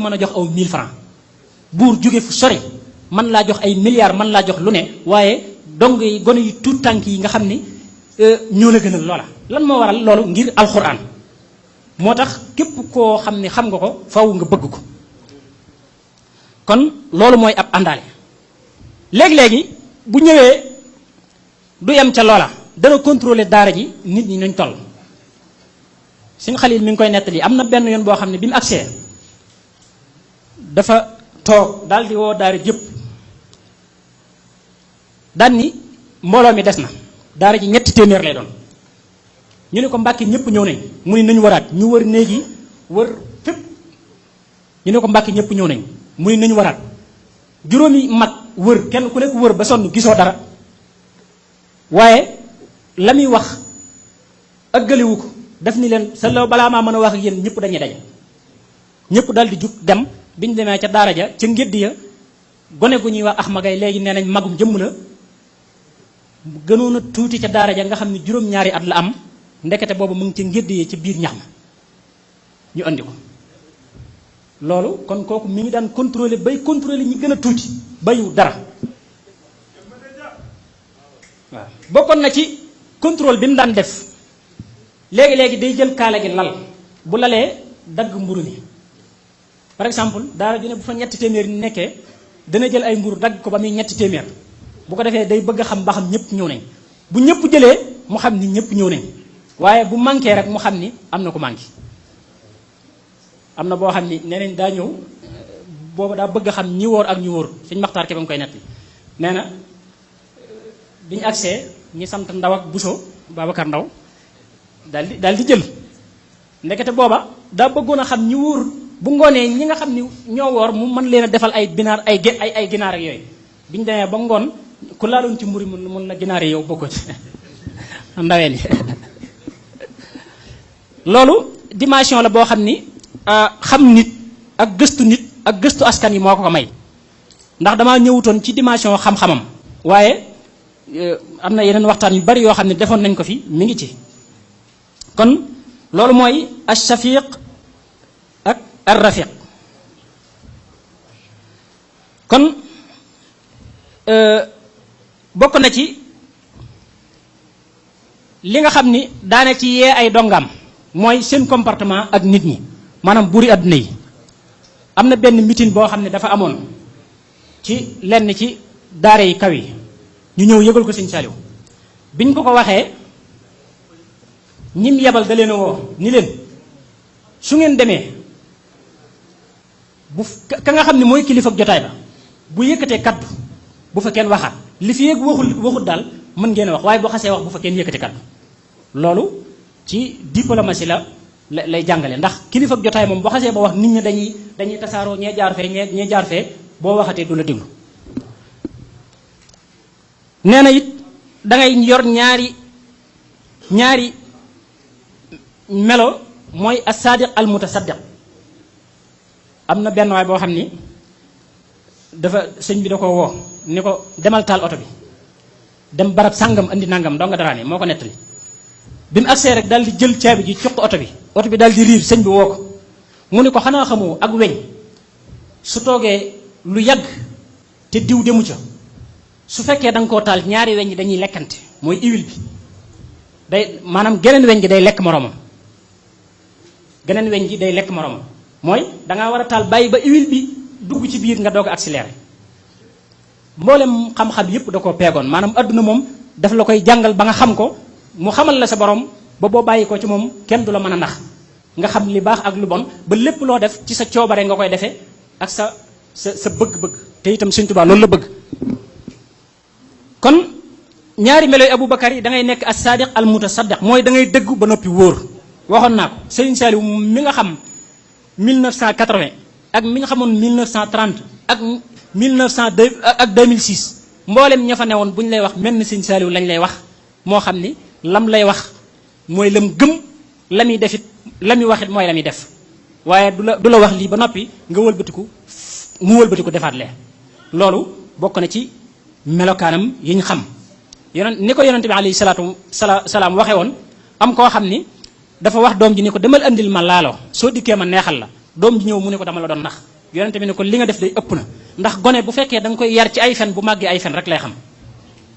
mën a jox aw 1000 francs buur jóge fu sori man laa jox ay milliards man laa jox lu ne waaye dong yi gone yi tuut tànk yi nga xam ni ñoo la gënal loola lan moo waral loolu ngir alxuraan moo tax képp koo xam ne xam nga ko faaw nga bëgg ko kon loolu mooy ab àndaale léegi-léegi bu ñëwee du yem ca loola dana contrôler daara ji nit ñi nañ toll suñ Xalil mi ngi koy nettali am na benn yoon boo xam ne bi mu agsee dafa toog daal di woo daara jëpp daan ni mbooloo mi des na daara ji 3 téeméer lay doon ñu ne ko Mbàkke ñëpp ñëw nañ mu ni nañu waraat ñu wër néegi wër fépp ñu ne ko Mbàkke ñëpp ñëw nañ mu ni nañu waraat juróomi mag wër kenn ku nekk wër ba sonn gisoo dara waaye la muy wax ëggaliwu ko def ni leen sa law balaa maa mën a wax ak yéen ñëpp dañuy daje ñëpp dal di jug dem biñ demee ca daara ja ca ngédd ya gone gu ñuy wax Axmagay léegi nee nañ magum jëmm la gënoon a tuuti ca daara ja nga xam ne juróom-ñaari at la am ndekete boobu mu ngi ca ngédd ya ci biir ñax ma ñu andi ko loolu kon kooku mi ngi daan contrôler bay contrôler ñi gën a tuuti bayu dara waaw bokkoon na ci contrôle bi mu daan def léegi-léegi day jël kaala gi lal bu lalee dagg mburu mi par exemple daara ju ne bu fa 3 téeméer nekkee dana jël ay mburu dagg ko ba muy 3 téeméer bu ko defee day bëgg a xam ba xam ñëpp ñëw nañ bu ñëpp jëlee mu xam ni ñëpp ñëw nañ waaye bu manqué rek mu xam ni am na ko manqué am na boo xam ni nee nañ daa ñëw boobu daa bëgg a xam ñi wóor ak ñi wóor suñ maxtaar ke ba mu koy netti nee na bi ñu agsee ñi sant Ndaw ak Buso Babacar Ndaw daal di jël ndekete booba daa bëggoon a xam ñi wóor bu ngoonee ñi nga xam ni ñoo woor mu mën leen a defal ay binaar ay ginaar ak yooyu bi ñu demee ba ngoon ku laaloon ci mburi mun na ginaar yi yow bokkoo ci ndaween yi loolu dimension la boo xam ni xam nit ak gëstu askan yi moo ko may ndax damaa ñëwutoon ci dimension xam-xamam waaye am na yeneen waxtaan yu bari yoo xam ne defoon nañ ko fi mi ngi ci kon loolu mooy ash-shafiq ak ar-rafiq kon bokk na ci li nga xam ni daana ci yee ay dongam mooy seen comportement ak nit ñi maanaam buuri àdduna yi am na benn meeting boo xam ne dafa amoon ci lenn ci daara yi kaw yi ñu ñëw yëgal ko Sëñ Saaliw biñ ko waxee ñim yebal da leen a woo ni leen su ngeen demee bu ka nga xam ne mooy kilifa jotaay ba bu yëkkatee kaddu bu fa kenn waxaat li fi yëg waxut daal mën ngeen a wax waaye boo xasee wax bu fa kenn yëkkatee kaddu loolu ci diplomatie lay jàngale ndax kilifa jotaay moom boo xasee ba wax nit ñi dañuy tasaaroo ñee jaar fee ñee jaar fee boo waxatee du la déglu nee na it dangay yor ñaari melo mooy as-sadiq al-mutasaddiq am na benn waay boo xam ni dafa sëñ bi da ko woo ni ko demal taal oto bi dem barab sàngam andi nangam doo nga daraane moo ko nettali bi mu agsee rek daal di jël caabi ji cuq oto bi daal di riir sëñ bi woo ko mu ni ko xanaa xamoo ak weñ su toogee lu yàgg te diw demu ca su fekkee da nga koo taal ñaari weñ yi dañuy lekkante mooy huile bi day maanaam geneen weñ gi day lekk moroomam geneen weñ gi day lekk moroomam mooy dangaa war a taal bàyyi ba huile bi dugg ci biir nga doog a accéléré mboolem xam-xam yépp da koo peegoon maanaam adduna moom daf la koy jàngal ba nga xam ko mu xamal la sa borom ba boo bàyyi ko ci moom kenn du la mën a nax nga xam li baax ak lu bon ba lépp loo def ci sa coobare nga koy defee ak sa bëgg-bëgg te itam Sëñ Tuubaa loolu la bëgg kon ñaari melo yi Aboubacar yi da ngay nekk as-sadiq al-mutasaddiq mooy da ngay dëggu ba noppi wóor waxoon naa ko Sëriñ Saaliw mi nga xam 1980 ak mi nga xamoon 1930 ak 1902 ak 2006 mboolem ña fa newoon bu ñu lay wax mel ni Sëñ Saaliw lañ lay wax moo xam ni lam lay wax mooy lam gëm la muy defit la muy waxit mooy la muy def waaye du la wax lii ba noppi nga mu wëlbatiku defaat lee loolu bokk na ci melokaanam yi ñu xam ni ko yonente bi alayhi salaam waxee woon am koo xam ni dafa wax doom ji ni ko demal andil ma laalo soo dikkee ma neexal la doom ji ñëw mu ne ko dama la doon nax yonente bi ne ko li nga def day ëpp na ndax gone bu fekkee da nga koy yar ci ay fen bu màggee ay fen rek lay xam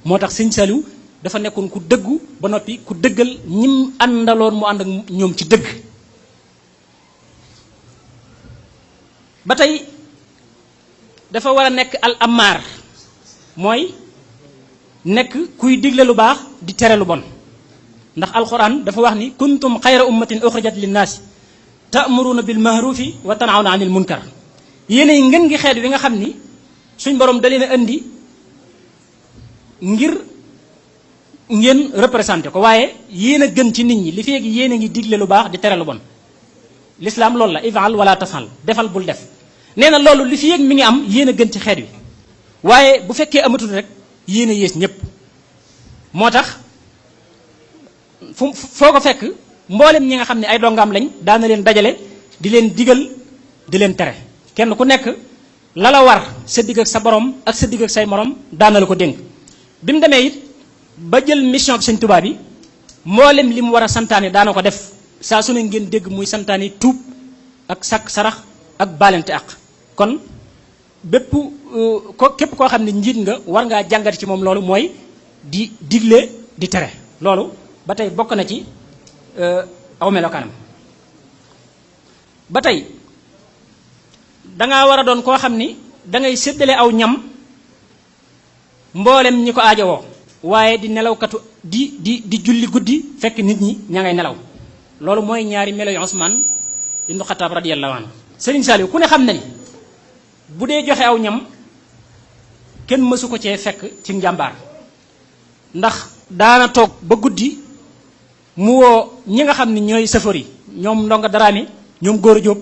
moo tax sëñ Saliou dafa nekkoon ku dëggu ba noppi ku dëggal ñim àndaloon mu ànd ak ñoom ci dëgg ba tey dafa war a nekk al amaar mooy nekk kuy digle lu baax di tere lu bon ndax alquran dafa wax ni kuntum xayra ummatin uxrijat linnaasi ta'muruna bil ma'rufi wa tanhawna anil munkar yéenay ngeen ngi xeet wi nga xam ni suñ borom da leen a indi ngir ngeen représenté ko waaye yéen a gën ci nit ñi li fi yéen a ngi digle lu baax di tere lu bon l'islam loolu la ifal wala tafal defal bul def nee na loolu li fi yéeg mi ngi am yéen a gën ci xeet wi waaye bu fekkee amatul rek yéen a yées ñëpp moo tax foo ko fekk mboolem ñi nga xam ne ay dongaam lañ daana leen dajale di leen digal di leen tere kenn ku nekk la la war sa digg ak sa borom ak sa digg ak say morom daana la ko dénk bi mu demee it ba jël mission bi Sëñ Tuubaa bi mboolem li mu war a santaane daana ko def saa su ne ngeen dégg muy santaane tuub ak sakk sarax ak baalente ak kon bépp képp koo xam ne njiit nga war ngaa jàngati ci moom loolu mooy di digle di tere loolu ba tey bokk na ci aw melokaanam ba tey dangaa war a doon koo xam ni dangay séddale aw ñam mboolem ñi ko aajowoo waaye di nelawkatu di julli guddi fekk nit ñi ña ngay nelaw loolu mooy ñaari melo yu Usmaan ibnu Xattaab radiyallahu anhu Sëriñ Saliou ku ne xam na ni bu dee joxe aw ñam kenn mësu ko cee fekk ci njàmbaar ndax daana toog ba guddi mu woo ñi nga xam ni ñooy sëfër yi ñoom ndongo daraami ñoom góor a jóob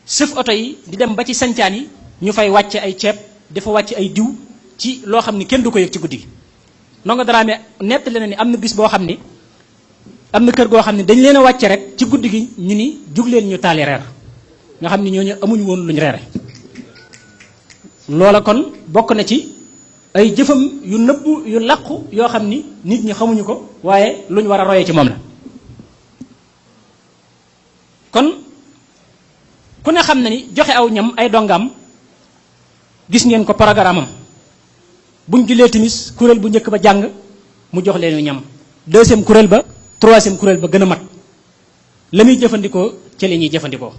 sëf oto yi di dem ba ci sancaan yi ñu fay wàcce ay ceeb dafa wàcce ay diw ci loo xam ni kenn du ko yëg ci guddi gi ndongo daraami nettali na ni am na bis boo xam ni am na kër goo xam ne dañ leen a wàcce rek ci guddi gi ñu ni jug leen ñu taali reer nga xam ni ñooñu amuñu woon luñ reere loola kon bokk na ci ay jëfam yu nëbbu yu làqu yoo xam ni nit ñi xamuñu ko waaye luñ war a royee ci moom la kon ku ne xam na ni joxe aw ñam ay dongam gis ngeen ko programme am buñ julee timis kuréel bu njëkk ba jàng mu jox leen ñam deuxième kuréel ba troisième kuréel ba gën a mat la muy jëfandikoo ci la ñuy jëfandikoo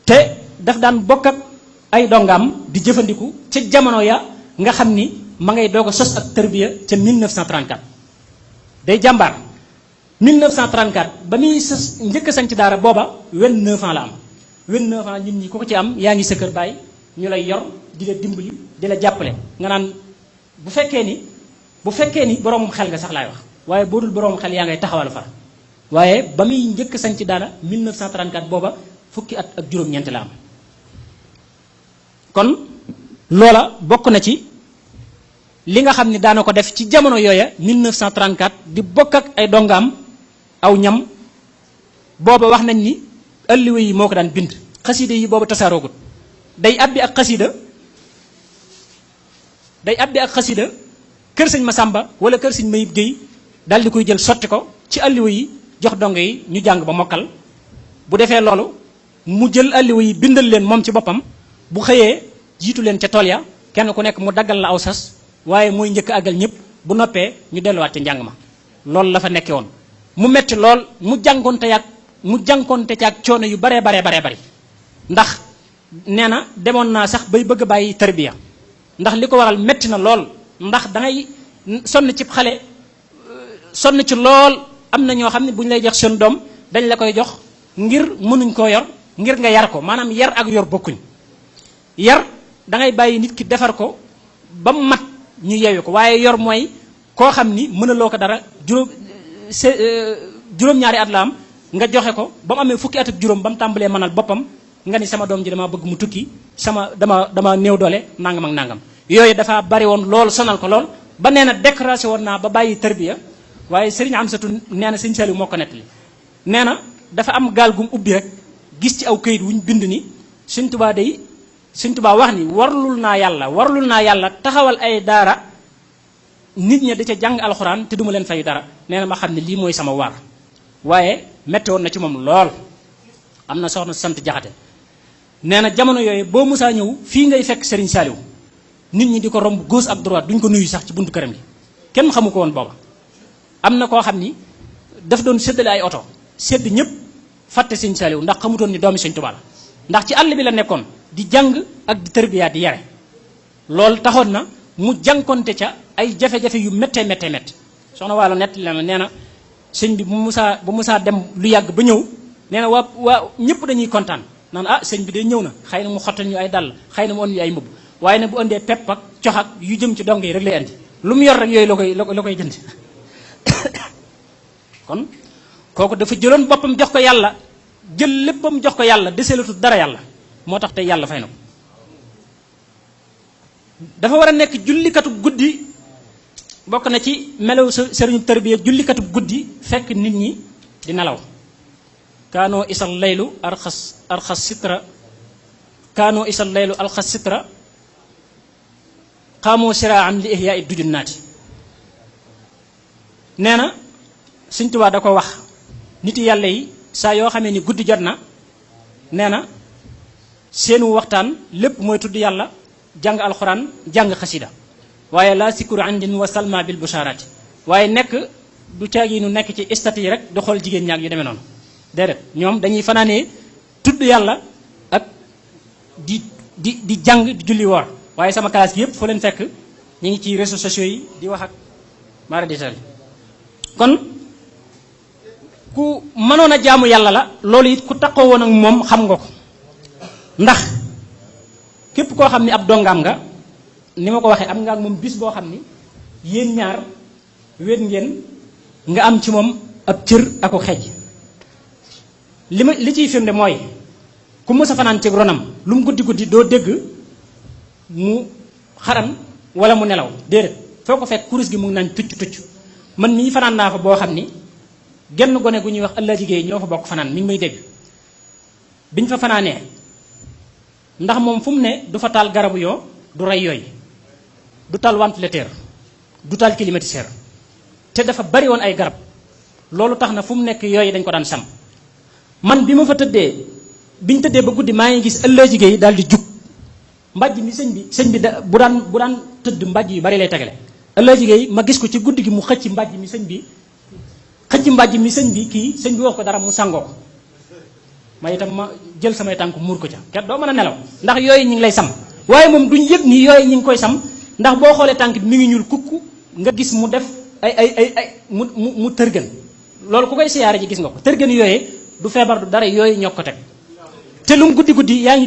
te daf daan bokk ak ay dongaam di jëfandiku ca jamono ya nga xam ni ma ngay doog a sos ak tërbiya ca 1934 day jàmbaar 1934 ba muy sos njëkk a sañ ci daara booba 29 ans la am 29 ans ñun ñi ku ko ci am yaa ngi sa kër baay ñu lay yor di la dimbali di la jàppale nga naan bu fekkee ni boroomum xel nga sax laay wax waaye boo dul boroomum xel yaa ngay taxawal far waaye ba muy njëkk a sañ ci daara 1934 booba fukki at ak juróom-ñeent la am kon loola bokk na ci li nga xam ni daana ko def ci jamono yooya 1934 di bokk ak ay dongaam aw ñam booba wax nañ ni alliwa yi moo ko daan bind xasida yi booba tasaaroogut day abbi ak xasida kër sëñ Masamba wala kër sëñ Mayib Guèye daal di koy jël sotti ko ci alliwa yi jox dongo yi ñu jàng ba mokkal bu defee loolu mu jël alliwa yi bindal leen moom ci boppam bu xëyee jiitu leen ca tool ya kenn ku nekk mu daggal la aw sas waaye mooy njëkk àggal ñëpp bu noppee ñu delluwaat ca njàng ma loolu la fa nekkee woon mu metti lool mu jànkonte caag coono yu baree bari ndax nee na demoon naa sax bay bëgg a bàyyi tarbiya ndax li ko waral metti na lool ndax dangay sonn ci xale sonn ci lool am na ñoo xam ne bu ñu lay jox seen doom dañ la koy jox ngir mënuñ koo yor ngir nga yar ko maanaam yar ak yor bokkuñ yar dangay bàyyi nit ki defar ko ba mu mat ñu yeewi ko waaye yor mooy koo xam ni mënaloo ko dara juróom-ñaari at la am nga joxe ko ba mu amee fukki at ak juróom ba mu tàmbalee mënal boppam nga ni sama doom ji dama bëgg mu tukki dama néew doole nangam ak nangam yooyu dafa bari woon lool sonal ko lool ba nee na découragé woon naa ba bàyyi tarbiya waaye Serigne Amsatu nee na Serigne Saliou moo ko nettali nee na dafa am gaal gum ubbi rek gis ci aw këyit wuñ bind ni Serigne Touba wax ni warlul naa yàlla taxawal ay daara nit ña da ca jàng alxuraan te duma leen fay dara nee na ma xam ne lii mooy sama waar waaye metti woon na ci moom lool am na soxna sant Jaxate nee na jamono yooyu boo musaa ñëw fii ngay fekk Serigne Saliou nit ñi di ko romb gauche ak droite duñ ko nuyu sax ci buntu këram gi kenn xamu ko woon booba. am na koo xam ni daf doon séddale ay oto sédd ñëpp fàtte Serigne Saliou ndax xamutoon ni doomi Serigne Touba la ndax ci àll bi la nekkoon di jàng ak di tërbiyaat di yare loolu taxoon na mu jànkonte ca ay jafe-jafe yu méttee soxna Waalo nett la nee na sëñ bi bu musaa dem lu yàgg ba ñëw nee na waa ñëpp dañuy kontaan naan ah sëñ bi de ñëw na xëy na mu xottal ñu ay dàll xëy na mu ënd ñu ay mbubb waaye nag bu ëndee pepp ak cox ak yu jëm ci dong yi rek lay andi lu mu yor rek yooyu la koy jënd kon kooku dafa jëloon boppam jox ko yàlla jël léppam jox ko yàlla deseelatu dara yàlla moo tax tey yàlla fay na ko dafa war a nekk jullikatu guddi bokk na ci melaw sëriñu tarbiya jullikatu guddi fekk nit ñi di nelaw kaanoo isal laylu arxas sitra kaanoo isal laylu alxas sitra xaamoo siraan li ihyaa i dujun naati nee na Sëñ Tuubaa da ko wax nit yàlla yi saa yoo xamee ni guddi jot na nee na seenu waxtaan lépp mooy tudd yàlla jàng alxuraan jàng xasida waaye laa sikuru andin wa salma bil busharati waaye nekk du caagi nu nekk ci stati yi rek di xool jigéen ñaag yu demee noonu déedéet ñoom dañuy fanaanee tudd yàlla ak di jàng di julli woor waaye sama classe yëpp foo leen fekk ñu ngi ci réseaux sociaux yi di wax ak mara détail kon ku mënoon a jaamu yàlla la loolu it ku takkoo woon ak moom xam nga ko ndax képp koo xam ni ab dongaam nga ni ma ko waxee am nga ak moom bis boo xam ni yéen ñaar wéet ngeen nga am ci moom ab cër ako xej li ciy firnde mooy ku mës a fanaan ci ronam lu mu guddi guddi doo dégg mu xaram wala mu nelaw déedéet foo ko fekk kurus gi mu ngi naan tucc man mii fanaan naa fa boo xam ni genn gone gu ñuy wax ëllëg jigéen ñoo fa bokk fanaan mi ngi may dégg biñ fa fanaanee ndax moom fu mu ne du fa taal garabu yoo du rey yooyu du taal ventilateur du taal climatiseur te dafa bari woon ay garab loolu tax na fu mu nekk yooyu dañ ko daan sam man bi ma fa tëddee biñ tëddee ba guddi maa ngi gis ëllëg jigéen yi daal di jug mbàjj mi sëñ bi da bu daan tëdd mbàjj yu bari lay tegale ëllëg jigéen ma gis ko ci guddi gi mu xëcc mbàjj mi sëñ bi kii sëñ bi wax ko dara mu sangoo ko ma itam ma jël samay tànk muur ko ca ket doo mën a nelaw ndax yooyu ñi ngi lay sam waaye moom duñ yëg ni yooyu ñi ngi koy sam ndax boo xoolee tànk bi mi ngi ñuul kukku nga gis mu def mu tërgën loolu ku koy siyaare ji gis nga ko tërgën yooyee du feebar du dara yooyu ñoo ko teg te lu mu guddi yaa ngi